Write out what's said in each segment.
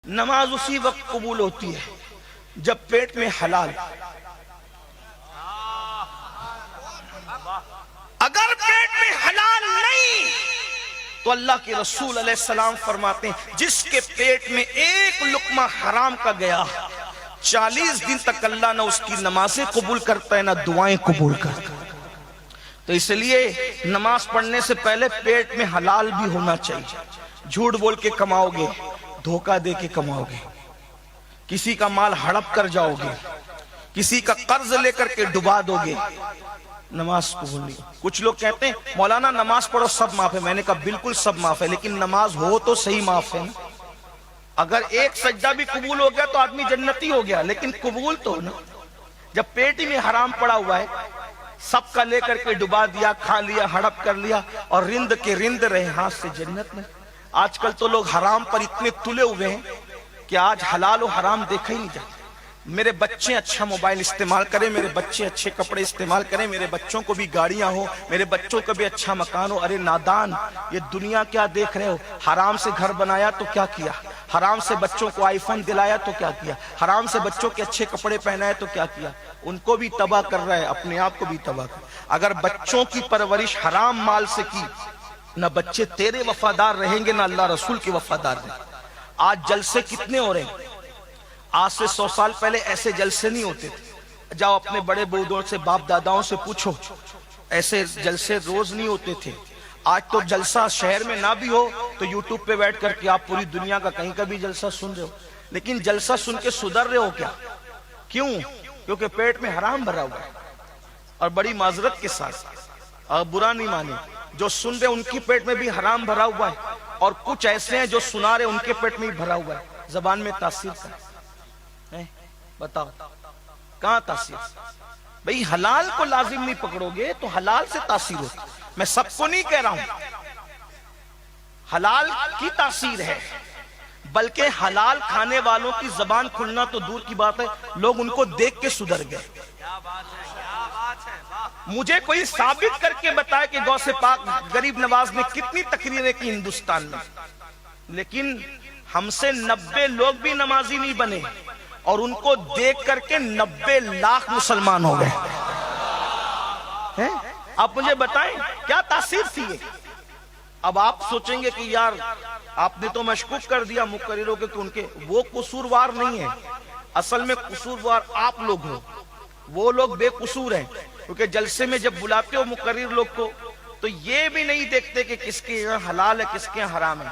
نماز اسی وقت قبول ہوتی ہے جب پیٹ میں حلال، اگر پیٹ میں حلال نہیں تو اللہ کے رسول علیہ السلام فرماتے ہیں جس کے پیٹ میں ایک لقمہ حرام کا گیا 40 دن تک اللہ نہ اس کی نمازیں قبول کرتا ہے نہ دعائیں قبول کرتا ہے۔ تو اس لیے نماز پڑھنے سے پہلے پیٹ میں حلال بھی ہونا چاہیے۔ جھوٹ بول کے کماؤ گے، دھوکہ دے کے کماؤ گے، کسی کا مال ہڑپ کر جاؤ گے، کسی کا قرض لے کر کے ڈبا دو گے، نماز قبول نہیں۔ کچھ لوگ کہتے ہیں مولانا نماز پڑھو سب معاف ہے، میں نے کہا بالکل سب معاف ہے، لیکن نماز ہو تو صحیح معاف ہے نا۔ اگر ایک سجدہ بھی قبول ہو گیا تو آدمی جنتی ہو گیا، لیکن قبول تو نا۔ جب پیٹ ہی میں حرام پڑا ہوا ہے، سب کا لے کر کے ڈبا دیا، کھا لیا، ہڑپ کر لیا اور رند کے رند رہے ہاتھ سے جنت میں۔ آج کل تو لوگ حرام پر اتنے تلے ہوئے ہیں کہ آج حلال و حرام دیکھا ہی نہیں جاتا۔ میرے بچے اچھا موبائل استعمال کریں، میرے بچے اچھے کپڑے استعمال کریں، میرے بچوں کو بھی گاڑیاں ہو، میرے بچوں کو بھی اچھا مکان ہو۔ ارے نادان، یہ دنیا کیا دیکھ رہے ہو؟ حرام سے گھر بنایا تو کیا کیا؟ حرام سے بچوں کو آئی فون دلایا تو کیا کیا؟ حرام سے بچوں کے اچھے کپڑے پہنائے تو کیا کیا؟ ان کو بھی تباہ کر رہا ہے، اپنے آپ کو بھی تباہ کر۔ اگر بچوں کی پرورش حرام مال سے کی، نہ بچے تیرے وفادار رہیں گے نہ اللہ رسول کے وفادار رہیں گے۔ آج جلسے کتنے ہو رہے ہیں؟ آج سے 100 سال پہلے ایسے جلسے نہیں ہوتے تھے۔ جاؤ اپنے بڑے بزرگوں سے، باپ داداؤں سے پوچھو، ایسے جلسے روز نہیں ہوتے تھے۔ آج تو جلسہ شہر میں نہ بھی ہو تو یوٹیوب پہ بیٹھ کر کے آپ پوری دنیا کا کہیں کا بھی جلسہ سن رہے ہو، لیکن جلسہ سن کے سدھر رہے ہو کیا؟ کیوں؟ کیونکہ پیٹ میں حرام بھرا ہوا ہے۔ اور بڑی معذرت کے ساتھ اور برا نہیں مانے، جو سن رہے ان کی پیٹ میں بھی حرام بھرا ہوا ہے، اور کچھ ایسے ہیں جو سنا رہے ان کے پیٹ میں بھی بھرا ہوا ہے۔ زبان میں تاثیر کا بتاؤ کہاں تاثیر؟ بھئی حلال کو لازم نہیں پکڑو گے تو حلال سے تاثیر ہوتی۔ میں سب کو نہیں کہہ رہا ہوں حلال کی تاثیر ہے، بلکہ حلال کھانے والوں کی زبان کھلنا تو دور کی بات ہے، لوگ ان کو دیکھ کے سدھر گئے۔ مجھے کوئی ثابت کر کے بتائے کہ غوث پاک غریب نواز نے کتنی تقریریں کی ہندوستان میں، لیکن ہم سے 90 لوگ بھی نمازی نہیں بنے، اور ان کو دیکھ کر کے 90 لاکھ مسلمان ہو گئے۔ آپ مجھے بتائیں کیا تاثیر تھی یہ؟ اب آپ سوچیں گے کہ یار آپ نے تو مشکوک کر دیا مقرروں کے کہ ان کے وہ قصوروار نہیں ہے، اصل میں قصوروار آپ لوگ ہو، وہ لوگ بے قصور ہیں۔ کیونکہ جلسے میں جب بلاتے ہو مقرر لوگ کو تو یہ بھی نہیں دیکھتے کہ کس کے یہاں حلال ہے کس کے یہاں حرام ہے،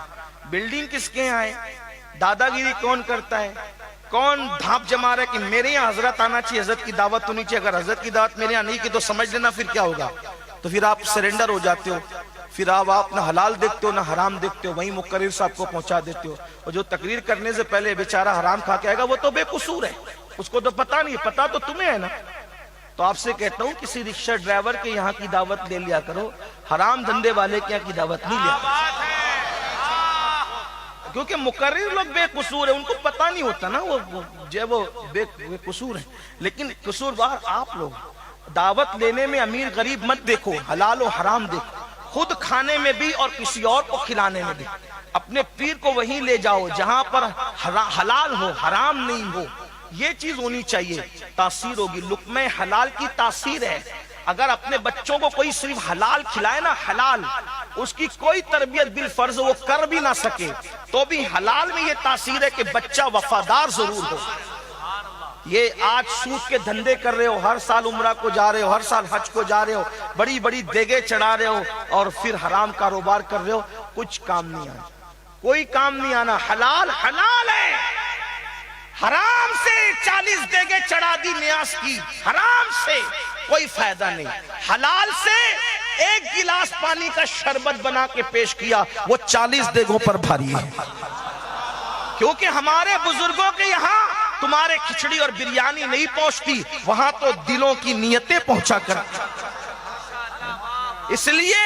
بلڈنگ کس کے یہاں ہے، دادا گیری کون کرتا ہے، کون دھاپ جما رہا ہے کہ میرے یہاں حضرت آنا چاہیے، حضرت کی دعوت ہونی چاہیے، اگر حضرت کی دعوت میرے یہاں نہیں کی تو سمجھ لینا پھر کیا ہوگا۔ تو پھر آپ سرنڈر ہو جاتے ہو، پھر آپ نہ حلال دیکھتے ہو نہ حرام دیکھتے ہو، وہیں مقرر صاحب کو پہنچا دیتے ہو۔ اور جو تقریر کرنے سے پہلے بیچارہ حرام کھا کے آئے گا وہ تو بے قصور ہے، اس کو تو پتہ نہیں، پتہ تو تمہیں ہے نا۔ تو آپ سے کہتا ہوں کسی رکشہ ڈرائیور کے یہاں کی دعوت لے لیا کرو، حرام دھندے والے کے یہاں کی دعوت نہیں لیا کرو، کیونکہ مقرر لوگ بے قصور ہیں، ان کو پتہ نہیں ہوتا نا وہ بے قصور ہیں، لیکن قصوروار آپ لوگ۔ دعوت لینے میں امیر غریب مت دیکھو، حلال و حرام دیکھو، خود کھانے میں بھی اور کسی اور کو کھلانے میں بھی۔ اپنے پیر کو وہیں لے جاؤ جہاں پر حلال ہو حرام نہیں ہو، یہ چیز ہونی چاہیے، تاثیر ہوگی۔ لقمہ حلال کی تاثیر ہے۔ اگر اپنے بچوں کو کوئی صرف حلال کھلائے نا، حلال، اس کی کوئی تربیت بالفرض وہ کر بھی نہ سکے تو بھی حلال میں یہ تاثیر ہے کہ بچہ وفادار ضرور ہو۔ یہ آج سود کے دھندے کر رہے ہو، ہر سال عمرہ کو جا رہے ہو، ہر سال حج کو جا رہے ہو، بڑی بڑی دیگیں چڑھا رہے ہو اور پھر حرام کاروبار کر رہے ہو، کچھ کام نہیں آنا، کوئی کام نہیں آنا۔ حلال حلال ہے، حرام سے 40 دیگیں چڑھا دی نیاز کی، حرام سے کوئی فائدہ نہیں۔ حلال سے ایک گلاس پانی کا شربت بنا کے پیش کیا، وہ 40 دیگوں پر بھاری ہے۔ کیونکہ ہمارے بزرگوں کے یہاں تمہارے کھچڑی اور بریانی نہیں پہنچتی، وہاں تو دلوں کی نیتیں پہنچا کر۔ اس لیے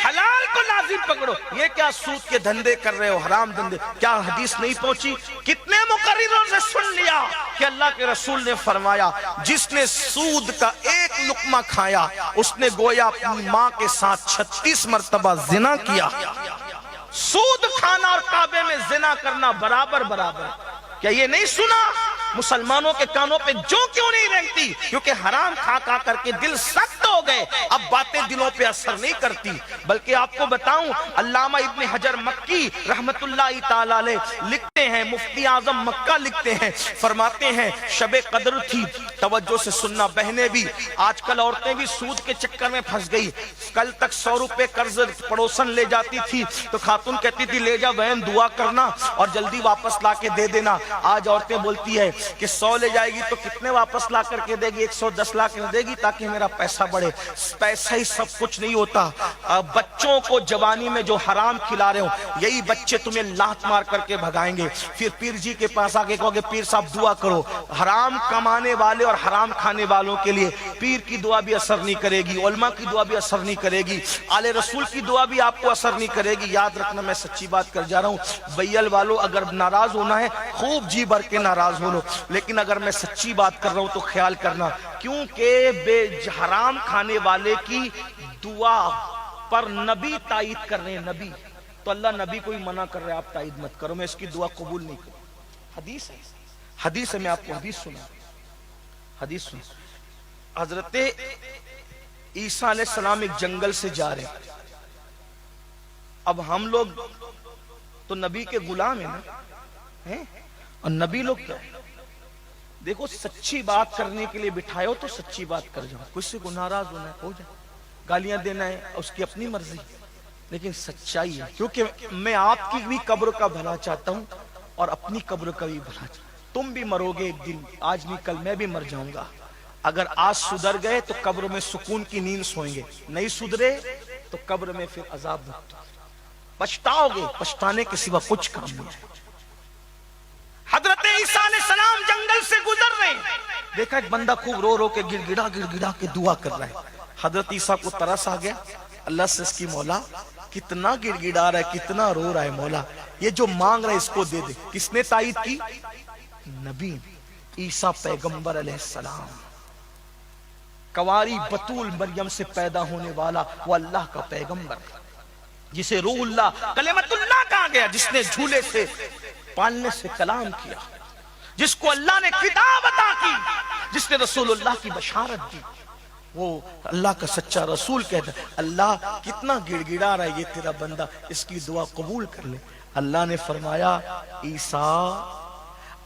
حلال کو لازم پکڑو۔ یہ کیا سود کے دھندے کر رہے ہو، حرام دھندے؟ کیا حدیث نہیں پہنچی؟ کتنے مقرروں سے سن لیا کہ اللہ کے رسول نے فرمایا جس نے سود کا ایک لقمہ کھایا اس نے گویا اپنی ماں کے ساتھ 36 مرتبہ زنا کیا۔ سود کھانا اور کعبے میں زنا کرنا برابر برابر۔ کیا یہ نہیں سنا؟ مسلمانوں کے کانوں پہ جو کیوں نہیں رینگتی؟ کیونکہ حرام کھا کھا کر کے دل سخت ہو گئے، اب باتیں دلوں پہ اثر نہیں کرتی۔ بلکہ آپ کو بتاؤں، علامہ ابن حجر مکی رحمت اللہ تعالی علیہ لکھتے ہیں، مفتی اعظم مکہ لکھتے ہیں، فرماتے ہیں شب قدر تھی، توجہ سے سننا بہنیں بھی، آج کل عورتیں بھی سود کے چکر میں پھنس گئی۔ کل تک 100 روپے قرض پڑوسن لے جاتی تھی تو خاتون کہتی تھی لے جا بہن دعا کرنا اور جلدی واپس لا کے دے دینا۔ آج عورتیں بولتی ہے کہ 100 لے جائے گی تو کتنے واپس لا کر کے دے گی؟ 110 لا کے دے گی تاکہ میرا پیسہ بڑھے۔ پیسہ ہی سب کچھ نہیں ہوتا۔ بچوں کو جوانی میں جو حرام کھلا رہے ہو، یہی بچے تمہیں لات مار کر کے بھگائیں گے۔ پھر پیر جی کے پاس آگے کہو گے پیر صاحب دعا کرو۔ حرام کمانے والے اور حرام کھانے والوں کے لیے پیر کی دعا بھی اثر نہیں کرے گی، علماء کی دعا بھی اثر نہیں کرے گی، آل رسول کی دعا بھی آپ کو اثر نہیں کرے گی۔ یاد رکھنا، میں سچی بات کر جا رہا ہوں، بیل والوں اگر ناراض ہونا ہے خوب جی بھر کے ناراض ہو لو، لیکن اگر میں سچی بات کر رہا ہوں تو خیال کرنا، کیونکہ حرام کھانے والے کی دعا پر نبی تائید کر رہے ہیں، نبی تو اللہ نبی کو ہی منع کر رہے ہیں آپ تائید مت کرو، میں اس کی دعا قبول نہیں کروں۔ حدیث ہے، حدیث ہے، میں آپ کو حدیث سنا، حدیث سنا۔ حضرت عیسیٰ علیہ السلام ایک جنگل سے جا رہے ہیں۔ اب ہم لوگ تو نبی کے غلام ہیں نا، اور نبی لوگ کیا؟ دیکھو سچی بات کرنے کے لیے بٹھائے ہو تو سچی بات کر جاؤ، کسی کو ناراض ہونا ہے ہو جائے، گالیاں دینا ہے اس کی اپنی مرضی، لیکن سچائی ہے، کیونکہ میں آپ کی بھی قبر کا بھلا چاہتا ہوں اور اپنی قبر کا بھی بھلا چاہتا ہوں۔ تم بھی مرو گے ایک دن، آج نہیں کل میں بھی مر جاؤں گا۔ اگر آج سدھر گئے تو قبر میں سکون کی نیند سوئیں گے، نہیں سدھرے تو قبر میں پھر عذاب بھگتو، پچھتاؤ گے، پچھتانے کے سوا کچھ کام نہیں ہے۔ حضرت عیسیٰ علیہ السلام جنگل سے گزر رہے ہیں، دیکھا ایک بندہ خوب رو رو کے گڑ گڑا کے دعا کر رہا ہے۔ حضرت عیسیٰ کو ترس آ گیا، اللہ سے اس کی مولا کتنا گڑ گڑا رہا ہے، کتنا رو رہا ہے، مولا یہ جو مانگ رہا ہے اس کو دے دے۔ کس نے تائید کی؟ نبی عیسیٰ پیغمبر علیہ السلام، کواری بطول مریم سے پیدا ہونے والا وہ اللہ کا پیغمبر، جسے روح اللہ کلمت اللہ کہا گیا، جس نے جھولے سے پالنے سے کلام کیا، جس کو اللہ نے کتاب عطا کی، جس نے رسول اللہ کی بشارت دی، وہ اللہ کا سچا رسول کہتا ہے اللہ کتنا گڑ گڑا رہا ہے یہ تیرا بندہ، اس کی دعا قبول کر لے۔ اللہ نے فرمایا عیسیٰ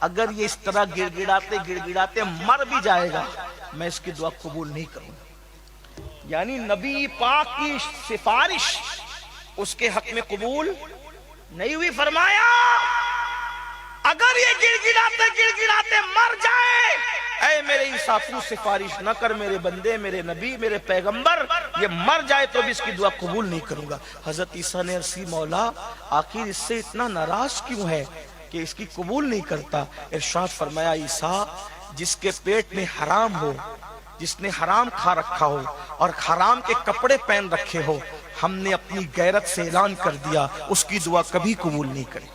اگر یہ اس طرح گڑ گڑاتے مر بھی جائے گا میں اس کی دعا قبول نہیں کروں گا۔ یعنی نبی پاک کی سفارش اس کے حق میں قبول نہیں ہوئی۔ فرمایا اگر یہ گڑ گڑاتے مر جائے، اے میرے عیسیٰ تو سفارش نہ کر، میرے بندے، میرے نبی، میرے پیغمبر یہ مر جائے تو بھی اس کی دعا قبول نہیں کروں گا۔ حضرت عیسیٰ نے عرض کی مولا آخر اس سے اتنا ناراض کیوں ہے کہ اس کی قبول نہیں کرتا؟ ارشاد فرمایا عیسیٰ جس کے پیٹ میں حرام ہو، جس نے حرام کھا رکھا ہو اور حرام کے کپڑے پہن رکھے ہو، ہم نے اپنی غیرت سے اعلان کر دیا اس کی دعا کبھی قبول نہیں کرے۔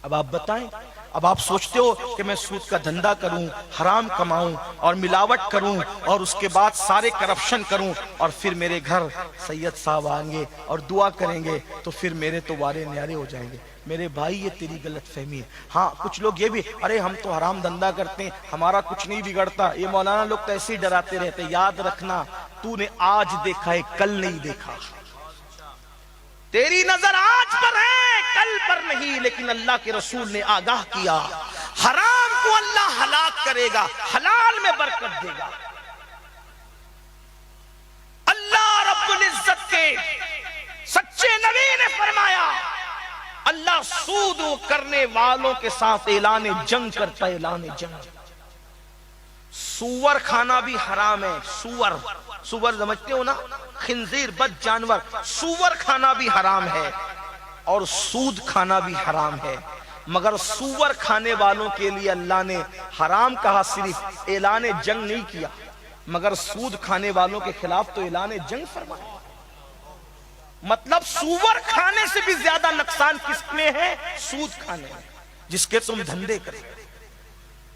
اب آپ بتائیں، اب آپ سوچتے ہو کہ میں سود کا دھندا کروں، حرام کماؤں اور ملاوٹ کروں اور اس کے بعد سارے کرپشن کروں اور پھر میرے گھر سید صاحب آئیں گے اور دعا کریں گے تو پھر میرے تو وارے نیارے ہو جائیں گے۔ میرے بھائی یہ تیری غلط فہمی ہے۔ ہاں کچھ لوگ یہ بھی ارے ہم تو حرام دھندا کرتے ہیں ہمارا کچھ نہیں بگڑتا، یہ مولانا لوگ تو ایسے ہی ڈراتے رہتے۔ یاد رکھنا تو نے آج دیکھا ہے کل نہیں دیکھا، تیری نظر آج پر ہے کل پر نہیں، لیکن اللہ کے رسول نے آگاہ کیا حرام کو اللہ ہلاک کرے گا، حلال میں برکت دے گا۔ اللہ رب العزت کے سچے نبی نے فرمایا اللہ سود کرنے والوں کے ساتھ اعلان جنگ کرتا ہے، اعلان جنگ۔ سور کھانا بھی حرام ہے، سور سمجھتے ہو نا، خنزیر بد جانور، سور کھانا بھی حرام ہے اور سود کھانا بھی حرام ہے، مگر سور کھانے والوں کے لیے اللہ نے حرام کہا، صرف اعلان جنگ نہیں کیا، مگر سود کھانے والوں کے خلاف تو اعلان جنگ فرمایا۔ مطلب سور کھانے سے بھی زیادہ نقصان کس میں ہے؟ سود کھانے میں، جس کے تم دھندے کریں۔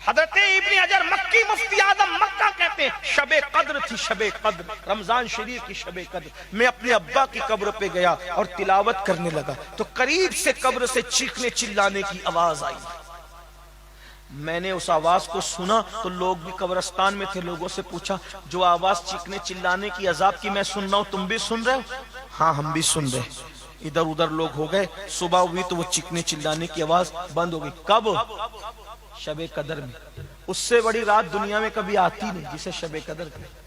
حضرت ابن حجر مکی مفتی اعظم مکہ کہتے ہیں شب قدر تھی، شب قدر رمضان شریف کی شب قدر، میں اپنے ابا کی قبر پہ گیا اور تلاوت کرنے لگا تو قریب سے قبر سے چیخنے چلانے کی آواز آئی، میں نے اس آواز کو سنا تو لوگ بھی قبرستان میں تھے، لوگوں سے پوچھا جو آواز چیخنے چلانے کی عذاب کی میں سن رہا ہوں تم بھی سن رہے ہو؟ ہاں ہم بھی سن رہے۔ ادھر ادھر لوگ ہو گئے، صبح ہوئی تو وہ چیخنے چلانے کی آواز بند ہو گئی۔ کب؟ شب قدر میں۔ اس سے بڑی رات دنیا میں کبھی آتی نہیں جسے شب قدر کہتے۔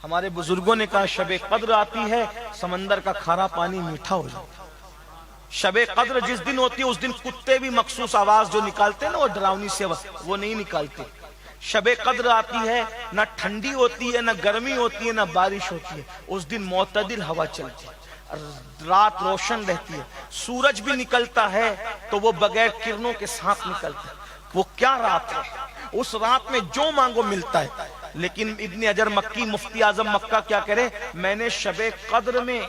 ہمارے بزرگوں نے کہا شب قدر آتی ہے سمندر کا کھارا پانی میٹھا ہو جاتا۔ شب قدر جس دن ہوتی ہے اس دن کتے بھی مخصوص آواز جو نکالتے ہیں نا، وہ ڈراؤنی سے وہ نہیں نکالتے۔ شب قدر آتی ہے، نہ ٹھنڈی ہوتی ہے، نہ گرمی ہوتی ہے، نہ بارش ہوتی ہے، اس دن معتدل ہوا چلتی ہے، رات روشن رہتی ہے، سورج بھی نکلتا ہے تو وہ بغیر کرنوں کے ساتھ نکلتا ہے۔ وہ کیا رات ہے، اس رات میں جو مانگو ملتا ہے۔ لیکن ابن حجر مکی مفتی اعظم مکہ کیا کرے، میں نے شب قدر میں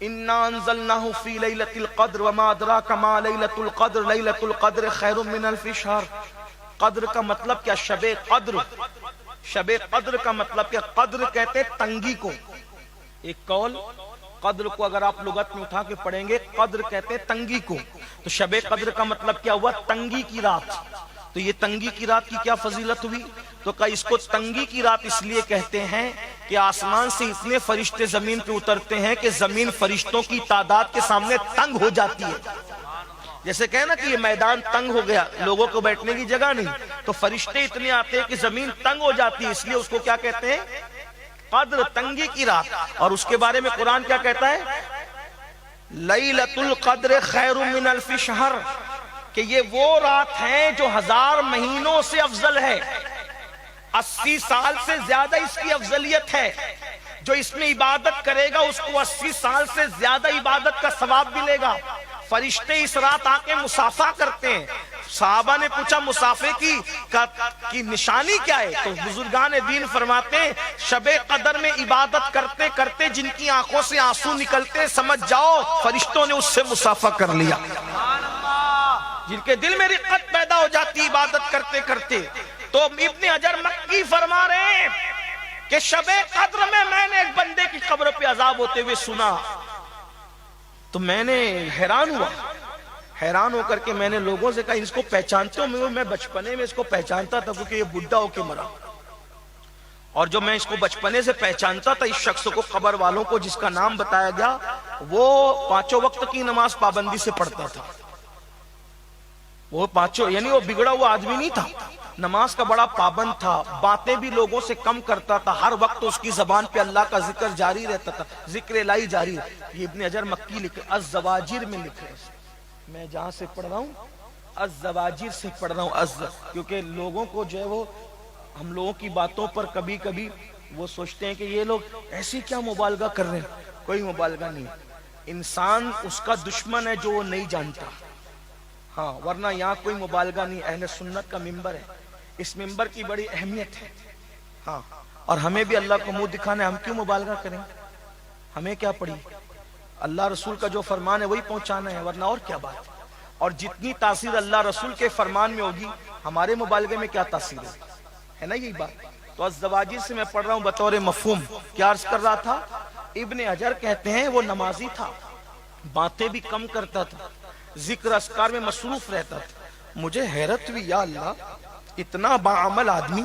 اِنَّا أَنزَلْنَاهُ فِي لَيْلَةِ الْقَدْرِ وَمَا أَدْرَاكَ مَا لَيْلَةُ الْقَدْرِ لَيْلَةُ الْقَدْرِ خَيْرٌ مِّنَ أَلْفِ شَهْرٍ۔ قدر کا مطلب کیا؟ شب قدر۔ شب قدر کا مطلب کیا؟ قدر کہتے تنگی کو۔ ایک قول قدر کو اگر آپ لغت میں اٹھا کے پڑھیں گے، قدر کہتے تنگی کو، تو شب قدر کا مطلب کیا ہوا؟ تنگی کی رات۔ تو یہ تنگی کی رات کی کیا فضیلت ہوئی؟ تو کہا اس کو تنگی کی رات اس لیے کہتے ہیں کہ آسمان سے اتنے فرشتے زمین پہ اترتے ہیں کہ زمین فرشتوں کی تعداد کے سامنے تنگ ہو جاتی ہے۔ جیسے کہنا نا کہ یہ میدان تنگ ہو گیا، لوگوں کو بیٹھنے کی جگہ نہیں، تو فرشتے اتنے آتے ہیں کہ زمین تنگ ہو جاتی ہے، اس لیے اس کو کیا کہتے ہیں؟ قدر، تنگی کی رات۔ اور اس کے بارے میں قرآن کیا کہتا ہے؟ لیلۃ القدر خیر من الف شہر، کہ یہ وہ رات ہے جو 1000 مہینوں سے افضل ہے، 80 سال سے زیادہ اس کی افضلیت ہے۔ جو اس میں عبادت کرے گا اس کو 80 سال سے زیادہ عبادت کا ثواب ملے گا۔ فرشتے اس رات آ کے مصافحہ کرتے ہیں۔ صحابہ نے پوچھا مصافحے کی نشانی کیا ہے؟ تو بزرگان دین فرماتے ہیں شب قدر میں عبادت کرتے کرتے جن کی آنکھوں سے آنسو نکلتے سمجھ جاؤ فرشتوں نے اس سے مصافحہ کر لیا۔ جن کے دل میں رقت پیدا ہو جاتی عبادت کرتے کرتے۔ تو ابن حجر مکی فرما رہے ہیں کہ شب قدر میں نے ایک بندے کی قبر پہ عذاب ہوتے ہوئے سنا تو میں نے حیران ہوا۔ حیران ہو کر کے میں نے لوگوں سے کہا اس کو پہچانتے ہو؟ میں بچپنے میں اس کو پہچانتا تھا کیونکہ یہ بڈھا ہو کے مرا، اور جو میں اس کو بچپنے سے پہچانتا تھا اس شخص کو، قبر والوں کو جس کا نام بتایا گیا، وہ 5 وقت کی نماز پابندی سے پڑھتا تھا۔ وہ 5 یعنی وہ بگڑا ہوا آدمی نہیں تھا، نماز کا بڑا پابند تھا، باتیں بھی لوگوں سے کم کرتا تھا، ہر وقت اس کی زبان پہ اللہ کا ذکر جاری رہتا تھا، ذکر الہی جاری۔ یہ ابن حجر مکی لکھے الزواجر میں لکھے، میں جہاں سے پڑھ رہا ہوں الزواجر سے پڑھ رہا ہوں، کیونکہ لوگوں کو جو ہے وہ ہم لوگوں کی باتوں پر کبھی کبھی وہ سوچتے ہیں کہ یہ لوگ ایسی کیا مبالغہ کر رہے ہیں۔ کوئی مبالغہ نہیں، انسان اس کا دشمن ہے جو وہ نہیں جانتا، ہاں، ورنہ یہاں کوئی مبالغہ نہیں، اہل سنت کا ممبر ہے، اس ممبر کی بڑی اہمیت ہے، ہاں، اور ہمیں بھی اللہ کو منہ دکھانا ہے، ہم کیوں مبالغہ کریں؟ ہمیں کیا پڑی؟ اللہ رسول کا جو فرمان ہے وہی پہنچانا ہے، ورنہ اور کیا بات ہے؟ اور جتنی تاثیر اللہ رسول کے فرمان میں ہوگی ہمارے مبالغے میں کیا تاثیر ہے نا، یہی بات۔ تو الزواجر سے میں پڑھ رہا ہوں بطور مفہوم۔ کیا عرض کر رہا تھا؟ ابن حجر کہتے ہیں وہ نمازی تھا، باتیں بھی کم کرتا تھا، ذکر اذکار میں مصروف رہتا تھا۔ مجھے حیرت ہوئی، یا اللہ، اتنا باعمل آدمی،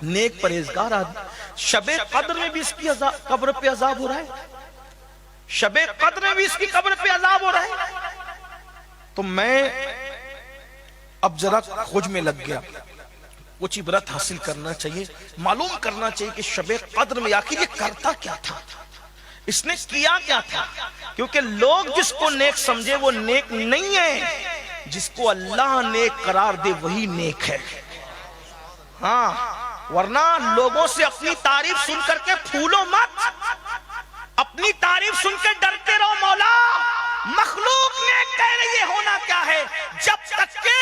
نیک پرہیزگار آدمی، شب قدر میں بھی اس کی قبر پہ عذاب ہو رہا ہے، شب قدر میں بھی اس کی قبر پہ عذاب ہو رہا ہے۔ تو میں اب ذرا خوج میں لگ گیا، کچھ عبرت حاصل کرنا چاہیے، معلوم کرنا چاہیے کہ شب قدر میں آخر یہ کرتا کیا تھا، اس نے کیا کیا تھا، کیونکہ لوگ جس کو نیک سمجھے وہ نیک نہیں ہے، جس کو اللہ نیک قرار دے وہی نیک ہے، ہاں، ورنہ لوگوں سے اپنی تعریف سن کر کے پھولو مت، اپنی تعریف سن کے ڈرتے رہو۔ مولا مخلوق نیک کہہ رہی ہے، ہونا کیا ہے جب تک کہ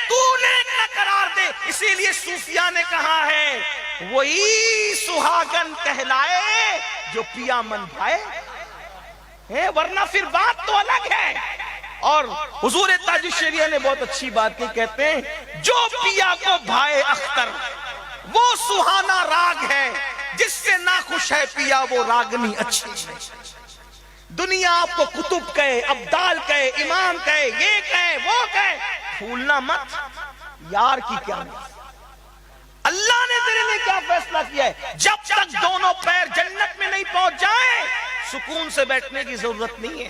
تو نیک نہ قرار دے۔ اسی لیے صوفیاء نے کہا ہے وہی سہاگن کہلائے جو پیا من بھائے، ورنہ پھر بات تو الگ ہے۔ اور حضور تاج الشریعہ نے بہت اچھی بات کی، کہتے ہیں جو پیا کو بھائے اختر وہ سہانا راگ ہے، جس سے ناخوش ہے پیا وہ راگنی اچھی ہے۔ دنیا آپ کو کتب کہے، ابدال کہے، امام کہے، یہ کہے وہ کہے، پھولنا مت، یار کی کیا نیاز؟ اللہ نے تیرے لیے کیا فیصلہ کیا ہے؟ جب تک دونوں پیر جنت میں نہیں پہنچ جائیں سکون سے بیٹھنے کی ضرورت نہیں ہے،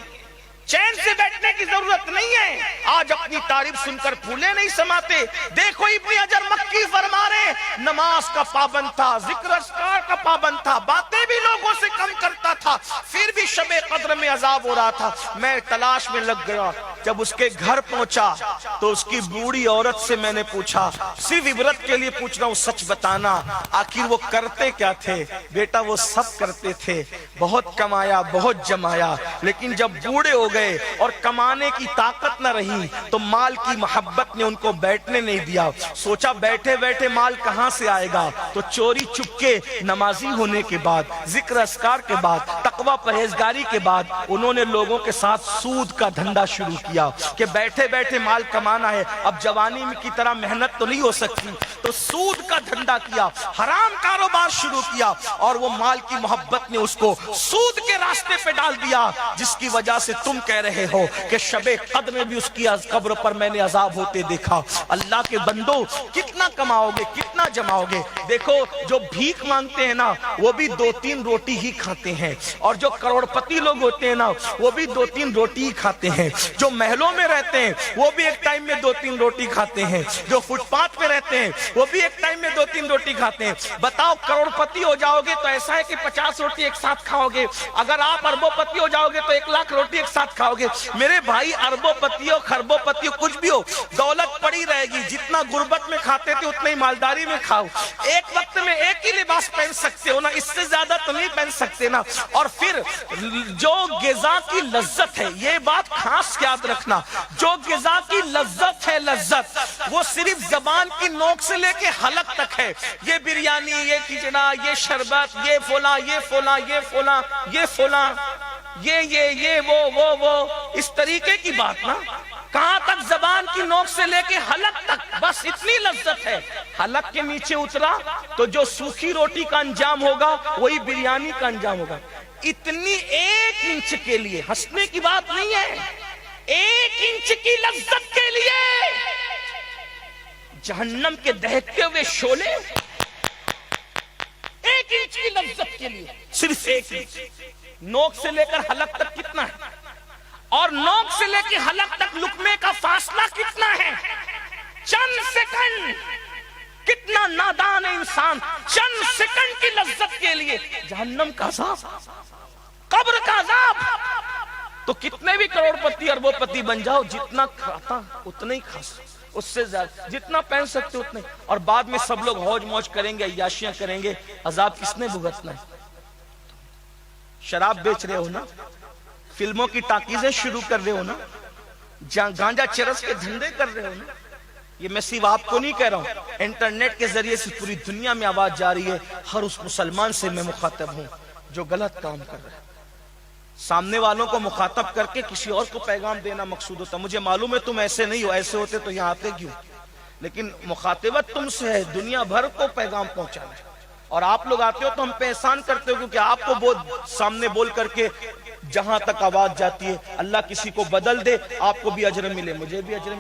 چین سے بیٹھنے کی ضرورت نہیں ہے۔ آج اپنی تعریف سن کر پھولے نہیں سماتے۔ دیکھو ابن حجر مکی فرما رہے نماز کا پابند تھا، ذکر اذکار کا پابند تھا، باتیں بھی لوگوں سے کم کرتا تھا، پھر بھی شب قدر میں عذاب ہو رہا تھا۔ میں تلاش میں لگ گیا، جب اس کے گھر پہنچا تو اس کی بوڑھی عورت سے میں نے پوچھا، صرف عبرت کے لیے پوچھ رہا ہوں، سچ بتانا آخر وہ کرتے کیا تھے؟ بیٹا وہ سب کرتے تھے، بہت کمایا بہت جمایا، لیکن جب بوڑھے ہو گئے اور کمانے کی طاقت نہ رہی تو مال کی محبت نے ان کو بیٹھنے نہیں دیا۔ سوچا بیٹھے بیٹھے مال کہاں سے آئے گا، تو چوری چپکے نمازی ہونے کے بعد، ذکر اذکار کے بعد، تقوی پرہیزگاری کے بعد انہوں نے لوگوں کے ساتھ سود کا دھندا شروع کیا کہ بیٹھے بیٹھے مال کمانا ہے، اب جوانی میں کی طرح محنت تو نہیں ہو سکتی، تو سود کا دھندا کیا، حرام کاروبار شروع کیا، اور وہ مال کی محبت نے اس کو سود کے راستے پہ ڈال دیا، جس کی وجہ سے تم کہہ رہے ہو کہ شب قدر میں بھی اس کی قبر پر میں نے عذاب ہوتے دیکھا۔ اللہ کے بندو کتنا کماؤ گے، کتنا جماؤ گے؟ دیکھو جو بھیک مانگتے ہیں نا وہ بھی 2-3 روٹی ہی کھاتے ہیں، اور جو کروڑ پتی لوگ ہوتے ہیں نا وہ بھی 2-3 روٹی ہی کھاتے ہیں، جو محلوں میں رہتے ہیں وہ بھی ایک ٹائم میں 2-3 روٹی کھاتے ہیں، جو فٹ پاتھ پہ رہتے ہیں وہ بھی ایک ٹائم میں 2-3 روٹی کھاتے ہیں۔ بتاؤ کروڑ پتی ہو جاؤ گے تو ایسا ہے کہ 50 روٹی ایک ساتھ کھاؤ گے، اگر آپ اربوں پتی ہو جاؤ گے تو 1 لاکھ روٹی ایک ساتھ کھاؤ گے۔ میرے بھائی اربوں پتی ہو خربوں پتی ہو کچھ بھی ہو، دولت پڑی رہے گی، جتنا غربت میں کھاتے تھے اتنا ہی مالداری میں کھاؤ، ایک وقت میں ایک ہی لباس پہن سکتے ہو نا، اس سے زیادہ تو نہیں پہن سکتے نا۔ اور پھر جو غذا کی لذت ہے، یہ بات خاص یاد رکھنا، جو غذا کی لذت ہے، لذت وہ صرف زبان کی نوک سے لے کے حلق تک ہے۔ یہ بریانی، یہ کھچڑا، یہ شربت، یہ فلاں، یہ فلاں، یہ فلاں، یہ فلاں، یہ وہ اس طریقے کی بات نا، کہاں تک زبان کی نوک سے لے کے حلق تک، بس اتنی لذت ہے۔ حلق کے نیچے اترا تو جو سوکھی روٹی کا انجام ہوگا وہی بریانی کا انجام ہوگا۔ اتنی 1 انچ کے لیے، ہنسنے کی بات نہیں ہے، 1 انچ کی لذت کے لیے جہنم کے دہکتے ہوئے شعلے، 1 انچ کی لذت کے لیے، صرف 1 انچ، نوک سے لے کر حلق تک کتنا ہے، اور نوک سے لے کے حلق تک لقمے کا فاصلہ کتنا ہے؟ چند سیکنڈ۔ کتنا نادان ہے انسان، چند سیکنڈ کی لذت کے لیے جہنم کا عذاب، قبر کا عذاب۔ تو کتنے بھی کروڑ پتی اربوں پتی بن جاؤ، جتنا کھاتا اتنا ہی کھا، اس سے زیادہ جتنا پہن سکتے اتنے، اور بعد میں سب لوگ ہوج موج کریں گے، عیاشیاں کریں گے، عذاب کس نے بھگتنا ہے؟ شراب بیچ رہے ہو نا، فلموں کی ٹاکیزیں شروع کر رہے ہو نا، گانجا چرس کے دھندے کر رہے ہو نا، یہ میں صرف آپ کو نہیں کہہ رہا ہوں، انٹرنیٹ کے ذریعے سے پوری دنیا میں آواز جا رہی ہے، ہر اس مسلمان سے میں مخاطب ہوں جو غلط کام کر رہا ہے۔ سامنے والوں کو مخاطب کر کے کسی اور کو پیغام دینا مقصود ہوتا، مجھے معلوم ہے تم ایسے نہیں ہو، ایسے ہوتے تو یہاں آتے کیوں، لیکن مخاطبت تم سے ہے، دنیا بھر کو پیغام پہنچانا ہے، اور آپ لوگ آتے ہو تو ہم پہ احسان کرتے ہو، کیونکہ آپ کو سامنے بول کر کے جہاں تک آواز جاتی ہے، اللہ کسی کو بدل دے، آپ کو بھی اجر ملے، مجھے بھی اجر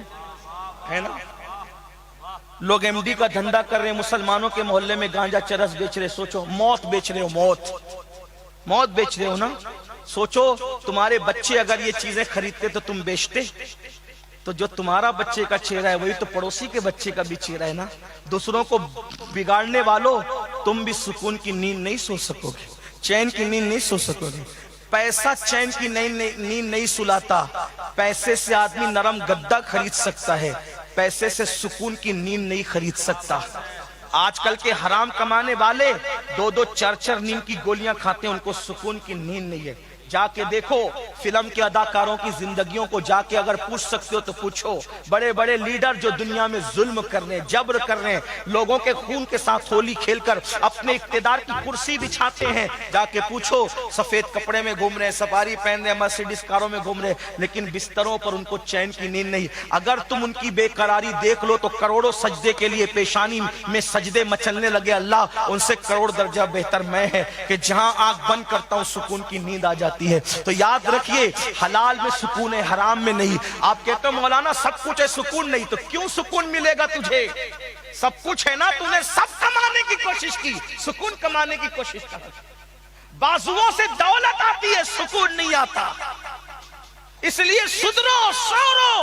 ہے نا۔ لوگ ایم ڈی کا دھندا کر رہے ہیں، مسلمانوں کے محلے میں گانجا چرس بیچ رہے، سوچو موت بیچ رہے ہو، موت بیچ رہے ہو نا۔ سوچو تمہارے بچے اگر یہ چیزیں خریدتے تو تم بیچتے، تو جو تمہارا بچے کا چہرہ ہے وہی تو پڑوسی کے بچے کا بھی چہرہ ہے نا۔ دوسروں کو بگاڑنے والوں تم بھی سکون کی نیند نہیں سو سکو گے، چین کی نیند نہیں سو سکو گے۔ پیسہ چین کی نیند نہیں سلاتا، پیسے سے آدمی نرم گدا خرید سکتا ہے، پیسے سے سکون کی نیند نہیں خرید سکتا۔ آج کل کے حرام کمانے والے 2-2 4-4 نیند کی گولیاں کھاتے ہیں، ان کو سکون کی نیند نہیں ہے۔ جا کے دیکھو فلم کے اداکاروں کی زندگیوں کو، جا کے اگر پوچھ سکتے ہو تو پوچھو، بڑے بڑے لیڈر جو دنیا میں ظلم کر رہے ہیں، جبر کر رہے ہیں، لوگوں کے خون کے ساتھ ہولی کھیل کر اپنے اقتدار کی کرسی بچھاتے ہیں، جا کے پوچھو، سفید کپڑے میں گھوم رہے ہیں، سفاری پہن رہے ہیں، مرسیڈیز کاروں میں گھوم رہے ہیں، لیکن بستروں پر ان کو چین کی نیند نہیں۔ اگر تم ان کی بے قراری دیکھ لو تو کروڑوں سجدے کے لیے پیشانی میں سجدے مچلنے لگے، اللہ ان سے کروڑ درجہ بہتر میں ہے کہ جہاں آنکھ بند کرتا ہوں سکون کی نیند آ جاتی۔ جاتی ہے. تو یاد رکھیے حلال میں سکون ہے، حرام میں نہیں. آپ کہتے ہو مولانا سب کچھ ہے سکون نہیں، تو کیوں سکون ملے گا تجھے؟ سب کچھ ہے نا، تو نے سب کمانے کی کوشش کی، سکون کمانے کی کوشش کر. بازوؤں سے دولت آتی ہے، سکون نہیں آتا. اس لیے سدھرو، سورو.